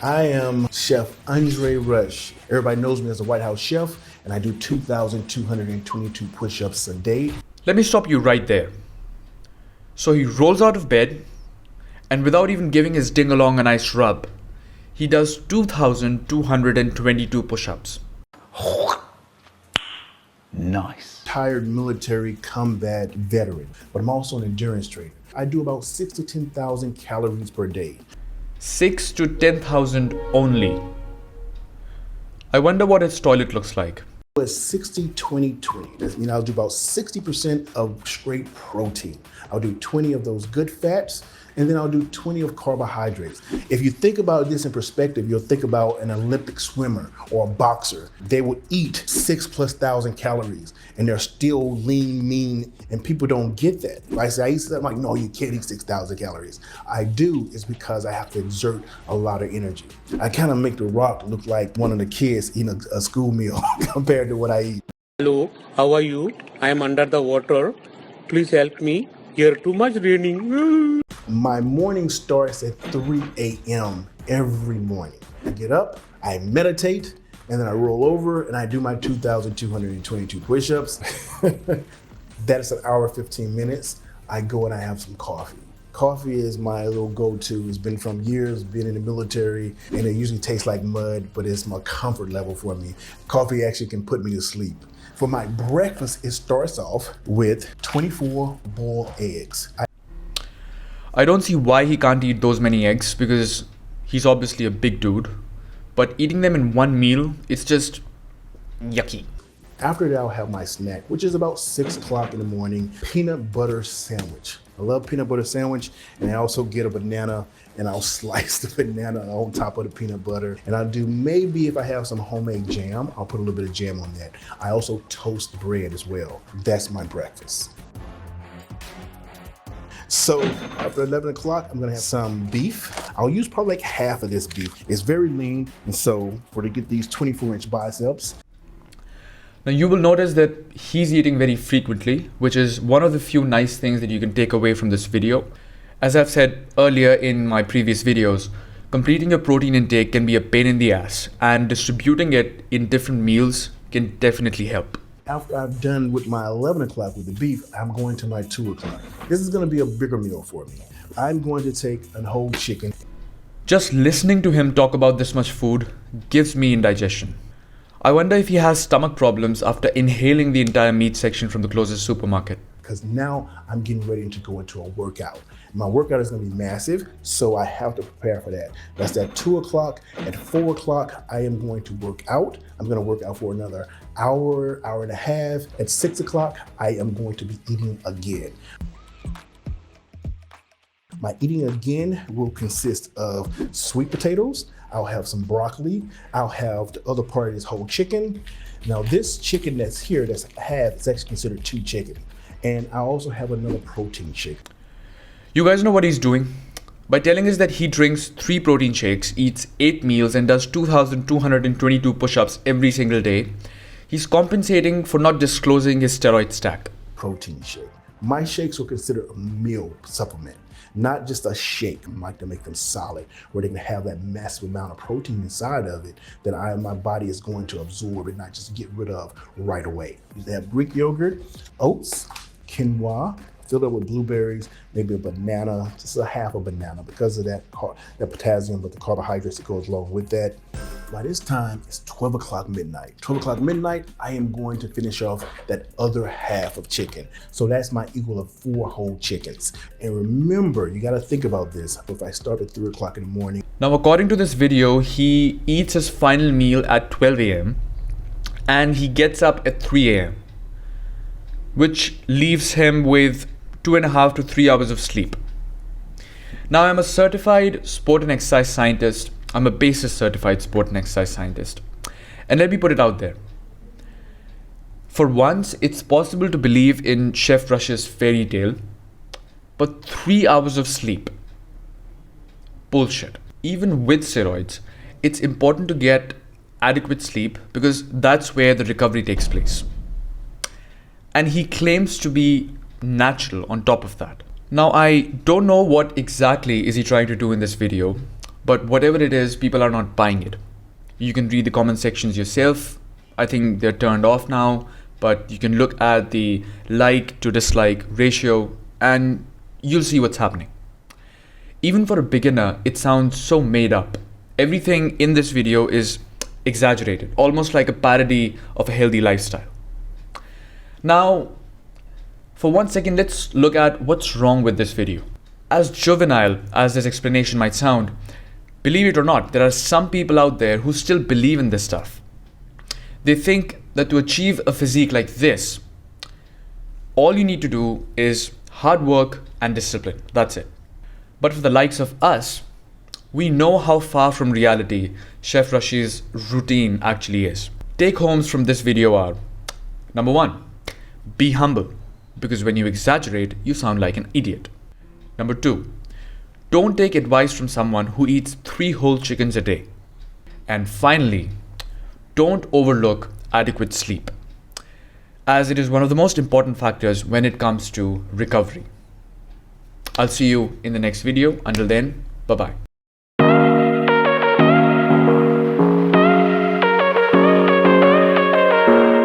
I am Chef Andre Rush. Everybody knows me as the White House Chef, and I do 2,222 push-ups a day. Let me stop you right there. So he rolls out of bed, and without even giving his ding-along a nice rub, he does 2,222 push-ups. Nice. Retired military combat veteran, but I'm also an endurance trainer. I do about 6 to 10,000 calories per day. 6 to 10,000 only. I wonder what his toilet looks like. It's 60-20-20. That means I'll do about 60% of straight protein. I'll do 20 of those good fats, and then I'll do 20 of carbohydrates. If you think about this in perspective, you'll think about an Olympic swimmer or a boxer. They will eat 6,000+ calories, and they're still lean, mean, and people don't get that. I used to say, I'm like, no, you can't eat 6,000 calories. I do, is because I have to exert a lot of energy. I kind of make The Rock look like one of the kids eating a school meal compared to what I eat. Hello, how are you? I am under the water. Please help me. Here too much raining. My morning starts at 3 a.m. every morning. I get up, I meditate, and then I roll over and I do my 2,222 push-ups. That's an hour, 15 minutes. I go and I have some coffee. Coffee is my little go-to. It's been from years being in the military, and it usually tastes like mud, but it's my comfort level for me. Coffee actually can put me to sleep. For my breakfast, it starts off with 24 boiled eggs. I don't see why he can't eat those many eggs because he's obviously a big dude. But eating them in one meal, it's just yucky. After that, I'll have my snack, which is about 6 o'clock in the morning, peanut butter sandwich. I love peanut butter sandwich, and I also get a banana, and I'll slice the banana on top of the peanut butter. And I'll do, maybe if I have some homemade jam, I'll put a little bit of jam on that. I also toast bread as well. That's my breakfast. So after 11 o'clock, I'm gonna have some beef. I'll use probably like half of this beef. It's very lean, and so to get these 24-inch biceps. Now you will notice that he's eating very frequently, which is one of the few nice things that you can take away from this video. As I've said earlier in my previous videos, completing your protein intake can be a pain in the ass, and distributing it in different meals can definitely help. After I've done with my 11 o'clock with the beef, I'm going to my 2 o'clock. This is gonna be a bigger meal for me. I'm going to take a whole chicken. Just listening to him talk about this much food gives me indigestion. I wonder if he has stomach problems after inhaling the entire meat section from the closest supermarket. Because now I'm getting ready to go into a workout. My workout is gonna be massive, so I have to prepare for that. That's at 2 o'clock. At 4 o'clock, I am going to work out. I'm gonna work out for another hour, hour and a half. At 6 o'clock, I am going to be eating again. My eating again will consist of sweet potatoes. I'll have some broccoli. I'll have the other part of this whole chicken. Now this chicken that's here, that's half, is actually considered 2 chicken. And I also have another protein shake. You guys know what he's doing? By telling us that he drinks 3 protein shakes, eats 8 meals, and does 2,222 push-ups every single day, he's compensating for not disclosing his steroid stack. Protein shake. My shakes are considered a meal supplement, not just a shake. I like to make them solid, where they can have that massive amount of protein inside of it that my body is going to absorb and not just get rid of right away. They have Greek yogurt, oats, quinoa, filled up with blueberries, maybe a banana, just a half a banana because of that potassium, but the carbohydrates that goes along with that. By this time, it's 12 o'clock midnight. 12 o'clock midnight, I am going to finish off that other half of chicken. So that's my equal of 4 whole chickens. And remember, you gotta think about this. If I start at 3 o'clock in the morning. Now, according to this video, he eats his final meal at 12 a.m. and he gets up at 3 a.m., which leaves him with 2.5 to 3 hours of sleep. Now, I'm a certified sport and exercise scientist. I'm a basis certified sport and exercise scientist. And let me put it out there. For once, it's possible to believe in Chef Rush's fairy tale, but 3 hours of sleep, bullshit. Even with steroids, it's important to get adequate sleep because that's where the recovery takes place. And he claims to be natural on top of that. Now, I don't know what exactly is he trying to do in this video, But whatever it is, people are not buying it. You can read the comment sections yourself. I think they're turned off now, but you can look at the like to dislike ratio and you'll see what's happening. Even for a beginner, it sounds so made up. Everything in this video is exaggerated, almost like a parody of a healthy lifestyle. Now, for 1 second, let's look at what's wrong with this video. As juvenile as this explanation might sound, believe it or not, there are some people out there who still believe in this stuff. They think that to achieve a physique like this, all you need to do is hard work and discipline. That's it. But for the likes of us, we know how far from reality Chef Rashi's routine actually is. Take homes from this video are: number 1, be humble, because when you exaggerate, you sound like an idiot. Number 2, don't take advice from someone who eats 3 whole chickens a day. And finally, don't overlook adequate sleep, as it is one of the most important factors when it comes to recovery. I'll see you in the next video. Until then, bye-bye.